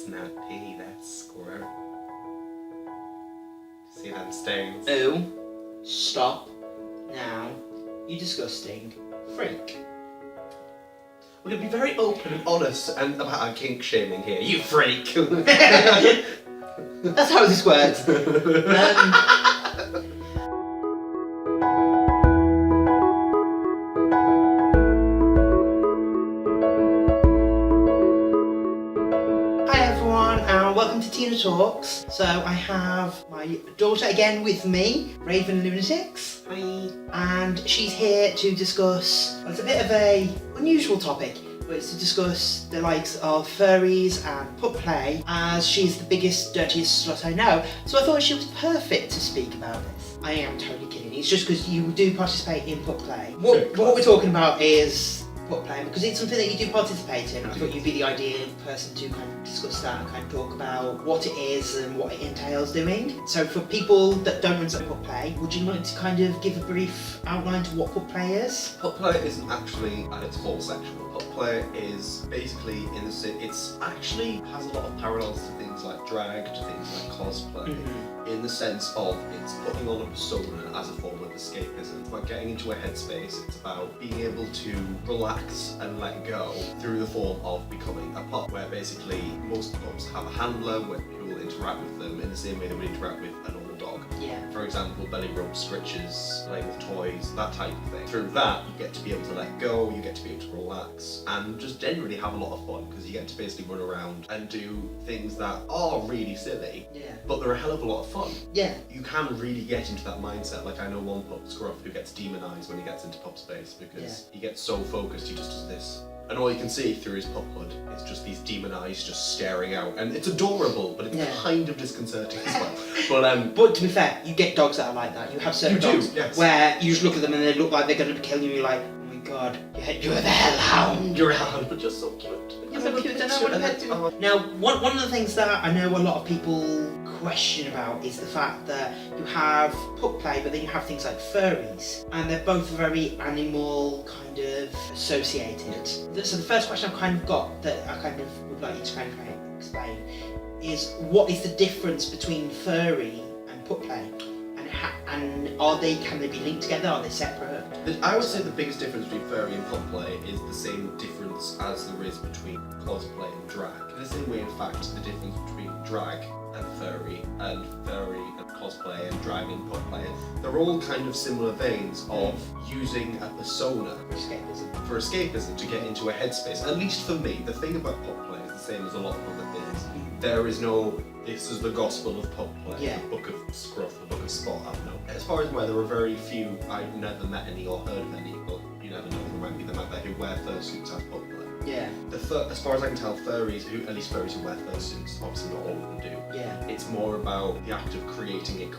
That's not pee, that's squirt. See them stains? Oh, stop now, you disgusting freak. We're going to be very open and honest and about our kink shaming here. You freak! That's how this works. Hi everyone, and welcome to Tina Talks. So I have my daughter again with me, Raven Lunatics. Hi. And she's here to discuss, well, it's a bit of a unusual topic, but it's to discuss the likes of furries and pup play, as she's the biggest, dirtiest slut I know. So I thought she was perfect to speak about this. I am totally kidding. It's just because you do participate in pup play. What we're talking about is pup play, because it's something that you do participate in. I thought you'd be the ideal person to kind of discuss that and kind of talk about what it is and what it entails doing. So for people that don't understand pup play, would you like to kind of give a brief outline to what pup play is? Pup play isn't actually at its whole sexual. Pup play is basically it's actually has a lot of parallels to things like drag, to things like cosplay, in the sense of it's putting on a persona as a form of escapism. It's about getting into a headspace. It's about being able to relax and let go through the form of becoming a pup, where basically most pups have a handler where people interact with them in the same way they would interact with a normal dog. Yeah. For example, belly rubs, scritches, playing with toys, that type of thing. Through that, you get to be able to let go, you get to be able to relax, and just generally have a lot of fun, because you get to basically run around and do things that are really silly, but they're a hell of a lot of fun. Yeah. You can really get into that mindset. Like, I know one pup, Scruff, who gets demonized when he gets into pup space, because he gets so focused, he just does this. And all you can see through his pup hood is just these demon eyes just staring out. And it's adorable, but it's kind of disconcerting as well. But to be fair, you get dogs that are like that. You have certain dogs where you just look at them and they look like they're going to kill you and you're like, oh my god, you're the hellhound. You're a hellhound, but just so cute. You're so cute, I know what I'm Now, one of the things that I know a lot of people question about is the fact that you have pup play, but then you have things like furries, and they're both very animal kind of associated. So the first question I've kind of got that I kind of would like you to kind of explain is, what is the difference between furry and pup play? And can they be linked together? Are they separate? I would say the biggest difference between furry and pup play is the same difference as there is between cosplay and drag. In the same way, in fact, the difference between drag and furry and cosplay and drag and pup play, they're all kind of similar veins of using a persona for escapism to get into a headspace. At least for me, the thing about pup play is the same as a lot of other things. There is no, this is the gospel of pup play, the book of Scruff, the book of Spot, I don't know. As far as where there are very few, I've never met any or heard of any, but you never know, there might be them out there who wear fursuits as pup play. Yeah. As far as I can tell, furries, at least furries who wear fursuits, obviously not all of them do. Yeah. It's more about the act of creating your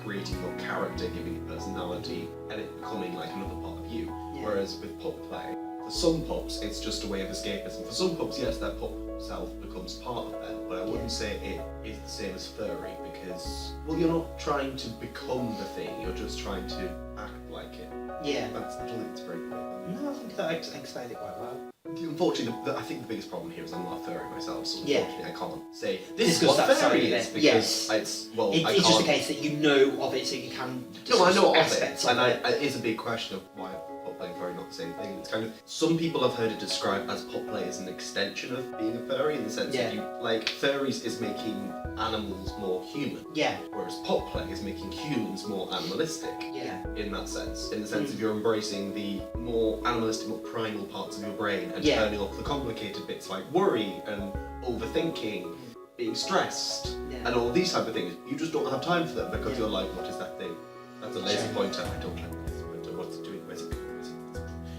character, giving it personality, and it becoming like another part of you. Yeah. Whereas with pup play, for some pups, it's just a way of escapism. For some pups, yes, their pup self becomes part of them, but I wouldn't say it is the same as furry, because, well, you're not trying to become the thing, you're just trying to act like it. Yeah. I don't think it's very clear. No, I think that I explained it quite well. Unfortunately, I think the biggest problem here is I'm not a furry myself, so unfortunately I can't say this is Discuss what that furry is, because it's it's just a case that you know of it, so you can No, I know of aspects it, of and it is a big question of why pup play and furry not the same thing. It's kind of, some people have heard it described as pup play as an extension of being a furry, in the sense that furries is making animals more human. Yeah. Whereas pup play is making humans more animalistic. Yeah. In that sense. In the sense of you're embracing the more animalistic, more primal parts of your brain and turning off the complicated bits like worry and overthinking, being stressed, and all these type of things. You just don't have time for them because you're like, what is that thing? That's a laser pointer. I don't like this pointer. What's it doing? Where's it going?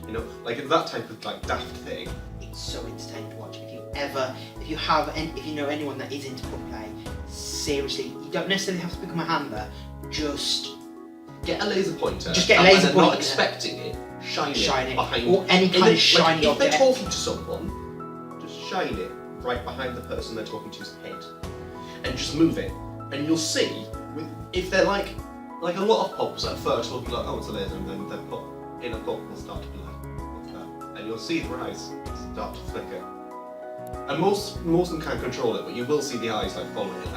You know, like that type of like daft thing. It's so entertaining to watch. If you know anyone that is into pup play, seriously, you don't necessarily have to become a handler. Just get a laser pointer. Just get a laser pointer. Not expecting it. Shine it behind. Or any kind of shiny object. object. If they're talking to someone, just shine it right behind the person they're talking to's head, and just move it, and you'll see. If they're like a lot of pups at first will be like, oh, it's a laser, and then their pup in a pup will start to be like, what's that? And you'll see their eyes start to flicker. And most of them can't control it, but you will see the eyes like following it.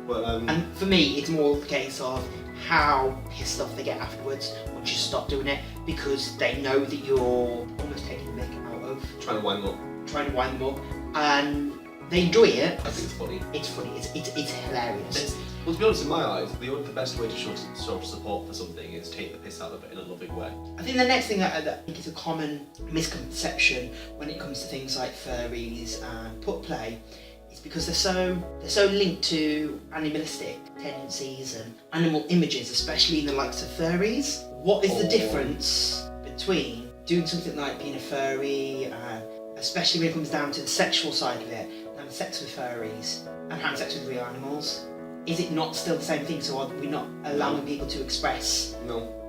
But And for me, it's more the case of how pissed off they get afterwards once you stop doing it, because they know that you're almost taking the mick out of trying to wind them up. And they enjoy it. I think it's funny. It's funny. It's hilarious. Well, to be honest, in my eyes, the best way to show support for something is take the piss out of it in a loving way. I think the next thing that I think is a common misconception when it comes to things like furries and pup play is because they're so linked to animalistic tendencies and animal images, especially in the likes of furries. What is the difference between doing something like being a furry, especially when it comes down to the sexual side of it, having sex with furries and having sex with real animals? Is it not still the same thing? So are we not allowing people to express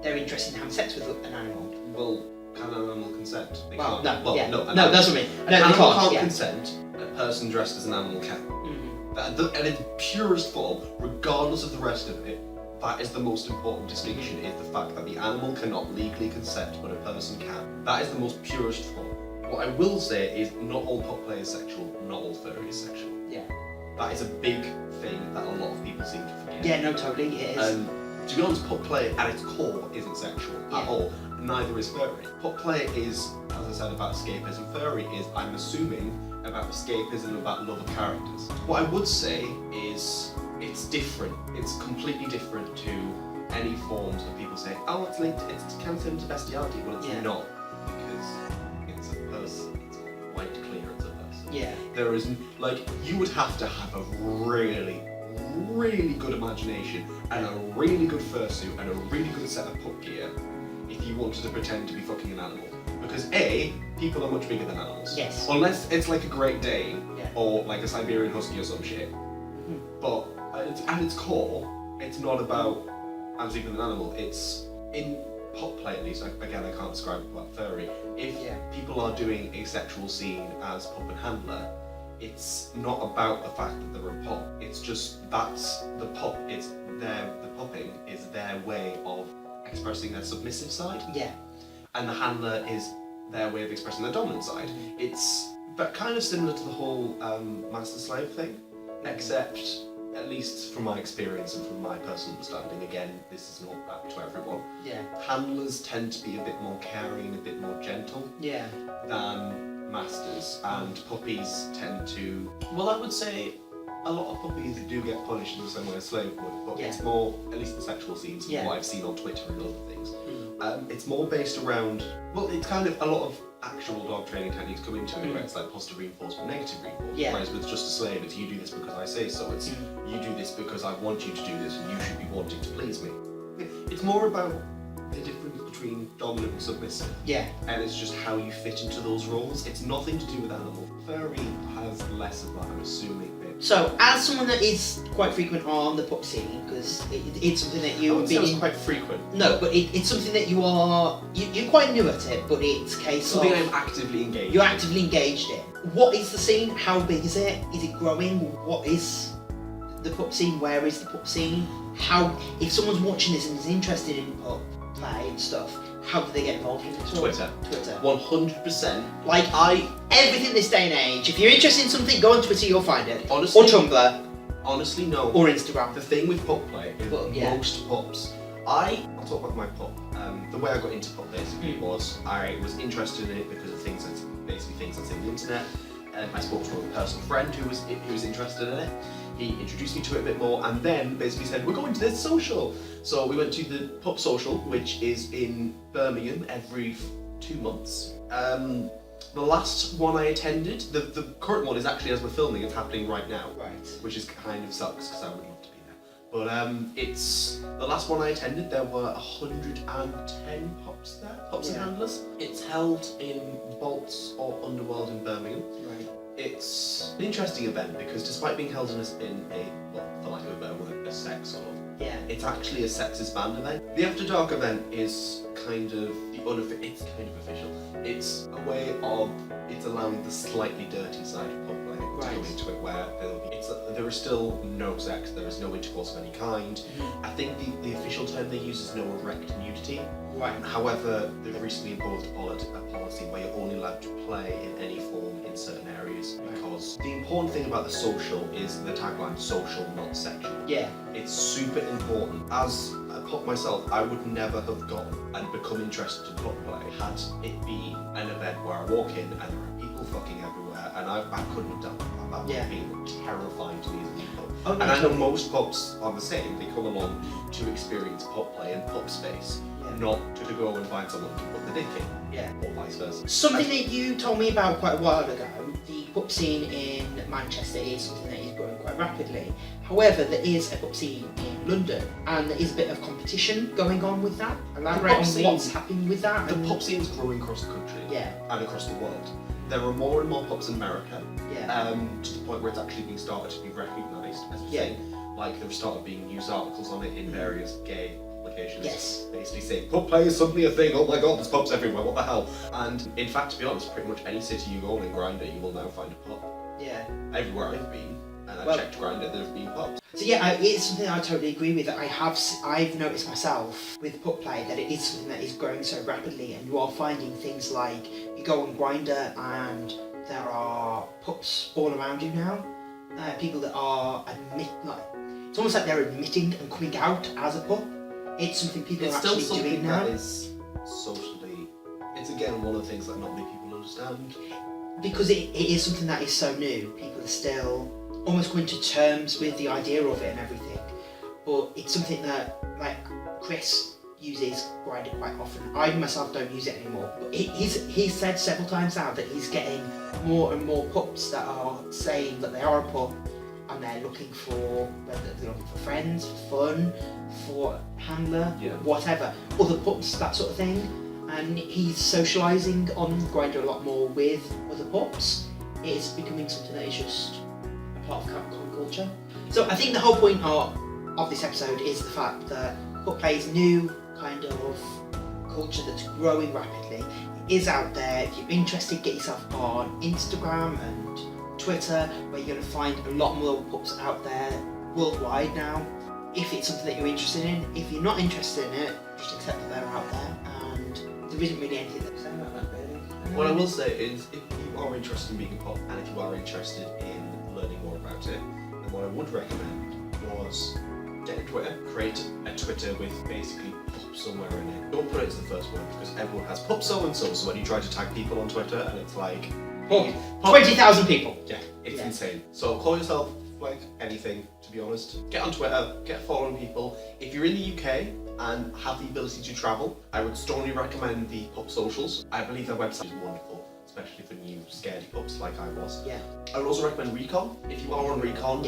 their interest in having sex with an animal? Well, can an animal consent? They Well, can't. no, Well, yeah. no, No, that's what I mean. An No, they animal can't, can't yeah. consent. A person dressed as an animal can. Mm-hmm. And in purest form, regardless of the rest of it, that is the most important distinction, is the fact that the animal cannot legally consent, but a person can. That is the most purest form. What I will say is not all pup play is sexual, not all furry is sexual. Yeah. That is a big thing that a lot of people seem to forget. Yeah, no, totally, it is. To be honest, pup play at its core isn't sexual at all. Neither is furry. Pup play is, as I said, about escapism. Furry is, I'm assuming, about escapism, about love of characters. What I would say is it's different. It's completely different to any forms of people saying, oh, it's linked, it's counted into bestiality. Well, it's not, because it's a person. It's quite clear it's a person. Yeah. There is, like, you would have to have a really, really good imagination and a really good fursuit and a really good set of pup gear if you wanted to pretend to be fucking an animal. Because A, people are much bigger than animals. Yes. Unless it's like a Great Dane Yeah. or like a Siberian Husky or some shit. Mm-hmm. But at its core, it's not about I'm sleeping with an animal. It's in pup play at least. Again, I can't describe about furry. If people are doing a sexual scene as pup and handler, it's not about the fact that they're a pup. It's just that's the pup. The pupping is their way of expressing their submissive side. Yeah. And the handler is their way of expressing their dominant side. It's but kind of similar to the whole master-slave thing, except, at least from my experience and from my personal understanding, again, this is not back to everyone, handlers tend to be a bit more caring, a bit more gentle than masters, and puppies tend to, well, I would say a lot of puppies do get punished in the same way a slave would, but it's more, at least the sexual scenes, what I've seen on Twitter and other things, it's more based around, well, it's kind of a lot of actual dog training techniques come into it, where it's like positive reinforcement, negative reinforcement, whereas with just a slave, it's you do this because I say so, it's you do this because I want you to do this and you should be wanting to please me. It's more about the difference between dominant and submissive. And it's just how you fit into those roles. It's nothing to do with animal. Furry has less of that, I'm assuming. So, as someone that is quite frequent on the pup scene, because it's something that you've been quite frequent. No, but it's something that you're quite new at it, but it's a case something of I'm actively engaged. You're actively engaged in. What is the scene? How big is it? Is it growing? What is the pup scene? Where is the pup scene? How, if someone's watching this and is interested in pup play and stuff, how do they get involved in it? Twitter. 100%. Like, everything this day and age, if you're interested in something, go on Twitter, you'll find it. Honestly, or Tumblr. Honestly, no. Or Instagram. The thing with pup play is most pups. I'll talk about my pup. The way I got into pup basically was I was interested in it because of things that's in the internet. I spoke to a personal friend who was interested in it. He introduced me to it a bit more and then basically said, we're going to this social. So we went to the pup social, which is in Birmingham every 2 months. The last one I attended, the current one is actually, as we're filming, it's happening right now. Which is kind of sucks because I would love to be there. But it's the last one I attended. There were 110 pups there, pups and handlers. It's held in Bolts or Underworld in Birmingham. It's an interesting event because despite being held in a well, for lack of a better word, a sex sort of, it's actually a sexist banned event. The After Dark event is kind of it's kind of official. It's a way of allowing the slightly dirty side of pub play to going into it where there is still no sex, there is no intercourse of any kind. I think the official term they use is no erect nudity. Right. However, they've recently imposed a policy where you're only allowed to play in any form in certain areas, because the important thing about the social is the tagline, social, not sexual. Yeah. It's super important. As a pup myself, I would never have gone and become interested in pup play had it been an event where I walk in and there are people fucking everywhere, and I couldn't have done that. That would have been terrifying to me as a new pup. Oh, no, and I know most pups are the same. They come along to experience pup play and pup space, not to go and find someone to put the dick in. Yeah. Or vice versa. Something that you told me about quite a while ago, the pup scene in Manchester is something that is growing quite rapidly. However, there is a pup scene in London, and there is a bit of competition going on with that. Elaborate on what's happening with that. The pup scene is growing across the country and across the world. There are more and more pups in America, to the point where it's actually being started to be recognised as a thing. Like, there have started being news articles on it in various gay publications. Yes. Basically saying, pup play is suddenly a thing, oh my god, there's pups everywhere, what the hell? And in fact, to be honest, pretty much any city you go in Grindr, you will now find a pup. Yeah. Everywhere I've been, and I've checked Grindr, there have been pups. So it's something that I totally agree with. I've noticed myself with pup play that it is something that is growing so rapidly, and you are finding things like you go on Grindr and there are pups all around you now. People that are it's almost like they're admitting and coming out as a pup. It's something people are actually doing now. That is socially, it's again one of the things that not many people understand. Because it is something that is so new, people are still almost coming to terms with the idea of it and everything. But it's something that, like, Chris uses Grindr quite often. I myself don't use it anymore. But he's said several times now that he's getting more and more pups that are saying that they are a pup, and they're looking for, whether they're looking for friends, for fun, for handler, whatever, other pups, that sort of thing. And he's socialising on Grindr a lot more with other pups. It's becoming something that is just a part of cat culture. So I think the whole point of this episode is the fact that pup play is new kind of culture that's growing rapidly. It is out there. If you're interested, get yourself on Instagram and Twitter, where you're going to find a lot more pups out there worldwide now. If it's something that you're interested in, if you're not interested in it, just accept that they're out there, and there isn't really anything to say about that, really. What I will say is, if you are interested in being a pup, and if you are interested in learning more about it, then what I would recommend was get a Twitter, create a Twitter with basically pup somewhere in it. Don't put it as the first word, because everyone has pup so and so, so when you try to tag people on Twitter, and it's like, 20,000 people. Yeah, it's insane. So call yourself like anything, to be honest. Get on Twitter, get following people. If you're in the UK and have the ability to travel, I would strongly recommend the Pup Socials. I believe their website is wonderful, especially for new scaredy pups like I was. Yeah. I would also recommend Recon. If you are on Recon,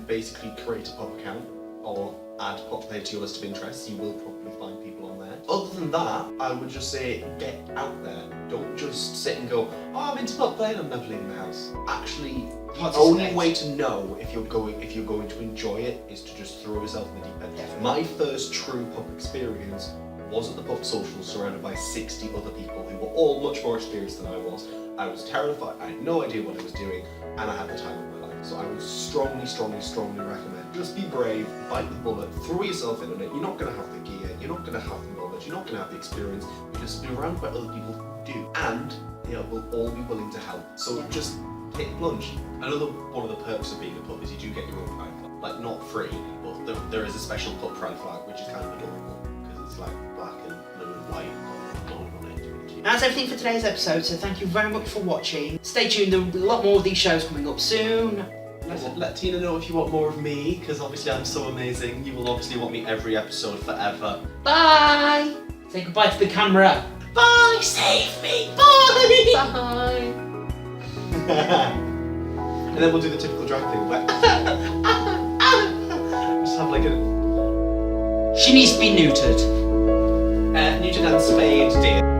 basically create a pup account or add pup play to your list of interests. You will probably find people on there. Other than that, I would just say get out there. Don't just sit and go, oh, I'm into pup play and I'm never leaving the house. Actually, the only way to know if you're going to enjoy it is to just throw yourself in the deep end. Definitely. My first true pup experience was at the Pup Social, surrounded by 60 other people who were all much more experienced than I was. I was terrified, I had no idea what I was doing, and I had the time of my life. So I would strongly, strongly, strongly recommend, just be brave, bite the bullet, throw yourself in on it. You're not going to have the gear, you're not going to have the knowledge, you're not going to have the experience, you'll just be around by other people who do, and they will all be willing to help. So just take the plunge. Another one of the perks of being a pup is you do get your own pride flag. Like, not free, but there is a special pup pride flag, which is kind of adorable, because it's like black and blue and white on it. That's everything for today's episode, so thank you very much for watching. Stay tuned, there will be a lot more of these shows coming up soon. Let Tina know if you want more of me, because obviously I'm so amazing. You will obviously want me every episode forever. Bye! Say goodbye to the camera. Bye! Save me! Bye! Bye! And then we'll do the typical drag thing where just have like a... She needs to be neutered. Neutered and spayed, dear.